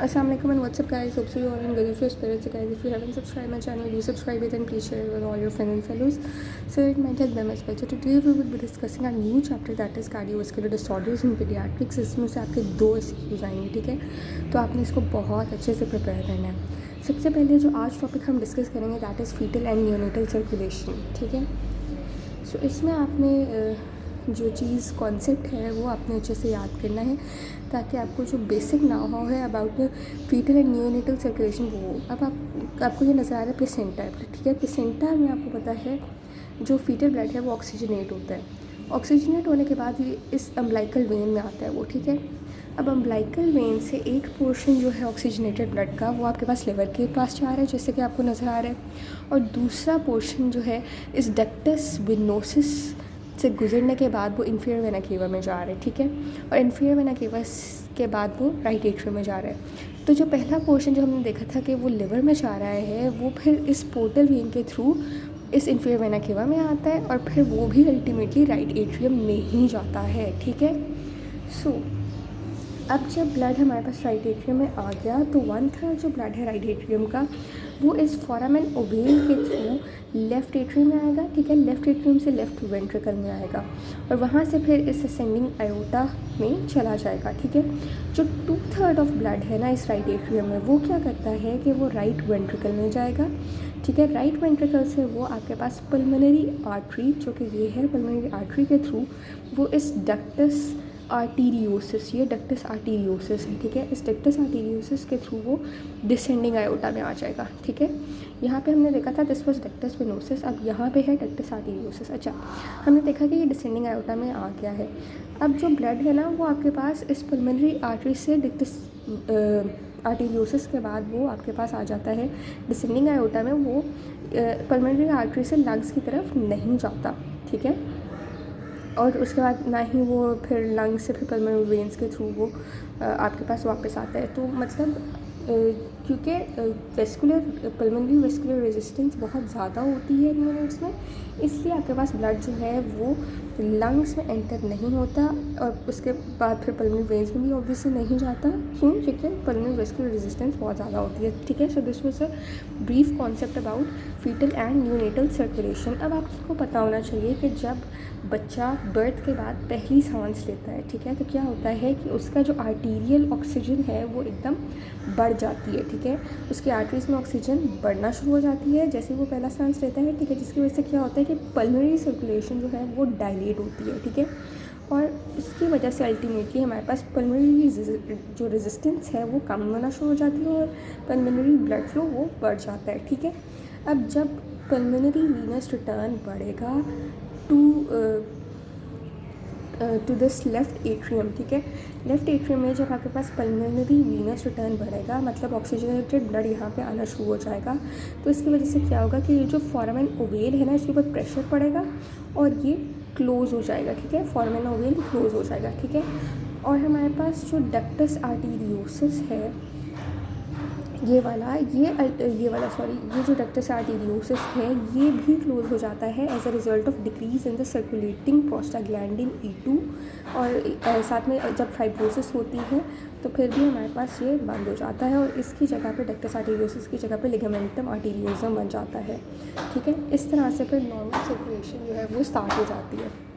Assalamualaikum and what's up guys, hope so you all in good spirits guys. If you haven't subscribed my channel, do subscribe it and please share it with all your friends and fellows so it might help them as well. So today we will be discussing a new chapter that is cardiovascular disorders in pediatrics. इसमें से आपके 2 SQs आएंगे, ठीक है, तो आपने इसको बहुत अच्छे से प्रिपेयर करना है। सबसे पहले जो आज टॉपिक हम डिस्कस करेंगे that is foetal and neonatal circulation, ठीक है। सो इसमें आपने जो चीज़ कॉन्सेप्ट है वो आपने अच्छे से याद करना है ताकि आपको जो बेसिक नाउ है about foetal and neonatal circulation वो अब आपको ये नज़र आ रहा है प्लेसेंटा, ठीक है। प्लेसेंटा में आपको पता है जो फीटल ब्लड है वो ऑक्सीजनेट होता है। ऑक्सीजनेट होने के बाद ये इस अम्बलाइकल वेन में आता है वो, ठीक है। अब अम्बलाइकल वेन से एक पोर्शन जो है ऑक्सीजनेटेड ब्लड का वो आपके पास लिवर के पास जा रहा है जैसे कि आपको नज़र आ रहा है, और दूसरा पोर्शन जो है इस डक्टस वेनोसिस से गुजरने के बाद वो इन्फीरियर वेना केवा में जा रहा है, ठीक है। और इन्फीरियर वेना केवा के बाद वो राइट एट्रियम में जा रहा है। तो जो पहला पोर्शन जो हमने देखा था कि वो लिवर में जा रहा है वो फिर इस पोर्टल वेन के थ्रू इस इन्फीरियर वेना केवा में आता है और फिर वो भी अल्टीमेटली राइट एट्रियम में ही जाता है, ठीक है। सो अब जब ब्लड हमारे पास राइट एट्रियम में आ गया तो 1/3 जो ब्लड है राइट एट्रियम का वो इस फोरामेन ओवेल के थ्रू लेफ़्ट एट्रियम में आएगा, ठीक है। लेफ़्ट एट्रियम से लेफ़्ट वेंट्रिकल में आएगा और वहाँ से फिर इस असेंडिंग आयोटा में चला जाएगा, ठीक है। जो 2/3 ऑफ ब्लड है ना इस राइट एट्रियम में वो क्या करता है कि वो राइट वेंट्रिकल में जाएगा, ठीक है। राइट वेंट्रिकल से वो आपके पास पल्मोनरी आर्टरी जो कि ये है पल्मोनरी आर्टरी के थ्रू वो इस डक्टस आर्टीरियोसिस, ये डक्टस आर्टीरियोसिस है, ठीक है। इस डक्टस आर्टीरियोसिस के थ्रू वो डिसेंडिंग आयोटा में आ जाएगा, ठीक है। यहाँ पे हमने देखा था दिस वाज डक्टस वेनोसिस, अब यहाँ पे है डक्टस आर्टीरियोसिस। अच्छा, हमने देखा कि ये डिसेंडिंग आयोटा में आ गया है। अब जो ब्लड है ना वो आपके पास इस पल्मोनरी आर्टरी से डक्टस आर्टीरियोसिस के बाद वो आपके पास आ जाता है डिसेंडिंग आयोटा में। वो पल्मोनरी आर्टरी से लंग्स की तरफ नहीं जाता, ठीक है। और उसके बाद ना ही वो फिर लंग्स से फिर पल्मोनरी वेन्स के थ्रू वो आपके पास वापस आता है। तो मतलब क्योंकि वेस्कुलर पल्मोनरी वेस्कुलर रेजिस्टेंस बहुत ज़्यादा होती है न्यूनेट्स में, इसलिए आपके पास ब्लड जो है वो लंग्स में एंटर नहीं होता और उसके बाद फिर पल्मोनरी वेन्स में भी ऑब्वियसली नहीं जाता। क्यों? क्योंकि पल्मोनरी वेस्कुलर रेजिस्टेंस बहुत ज़्यादा होती है, ठीक है। So this was a brief concept about foetal and neonatal circulation. अब आपको पता होना चाहिए कि जब बच्चा बर्थ के बाद पहली सांस लेता है, ठीक है, तो क्या होता है कि उसका जो आर्टीरियल ऑक्सीजन है वो एकदम बढ़ जाती है, ठीक है। उसकी आर्टरीज में ऑक्सीजन बढ़ना शुरू हो जाती है जैसे वो पहला सांस लेता है, ठीक है, जिसकी वजह से क्या होता है कि पल्मोनरी सर्कुलेशन जो है वो डायलेट होती है, ठीक है। और इसकी वजह से अल्टीमेटली हमारे पास पल्मोनरी जो रेजिस्टेंस है वो कम होना शुरू हो जाती है और पल्मोनरी ब्लड फ्लो वो बढ़ जाता है, ठीक है। अब जब पल्मोनरी वीनस रिटर्न बढ़ेगा टू दिस लेफ़्ट एट्रियम, ठीक है। लेफ़्ट एट्रियम में जब आपके पास पल्मोनरी वीनस रिटर्न बढ़ेगा मतलब ऑक्सीजनेटेड ब्लड यहाँ पे आना शुरू हो जाएगा, तो इसकी वजह से क्या होगा कि ये जो फोरामेन ओवेल है ना इसके ऊपर प्रेशर पड़ेगा और ये क्लोज़ हो जाएगा, ठीक है। फोरामेन ओवेल क्लोज़ हो जाएगा, ठीक है। और हमारे पास जो डक्टस आर्टीरियोसिस है ये वाला ये जो डक्टस आर्टीरियोसिस है ये भी क्लोज हो जाता है as a result of decrease in the circulating prostaglandin E2। और साथ में जब फाइब्रोसिस होती है तो फिर भी हमारे पास ये बंद हो जाता है और इसकी जगह पे डक्टस आर्टीरियोसिस की जगह पे लिगामेंटम आर्टीरियोसम बन जाता है, ठीक है। इस तरह से फिर नॉर्मल सर्कुलेशन जो है वो स्टार्ट हो जाती है।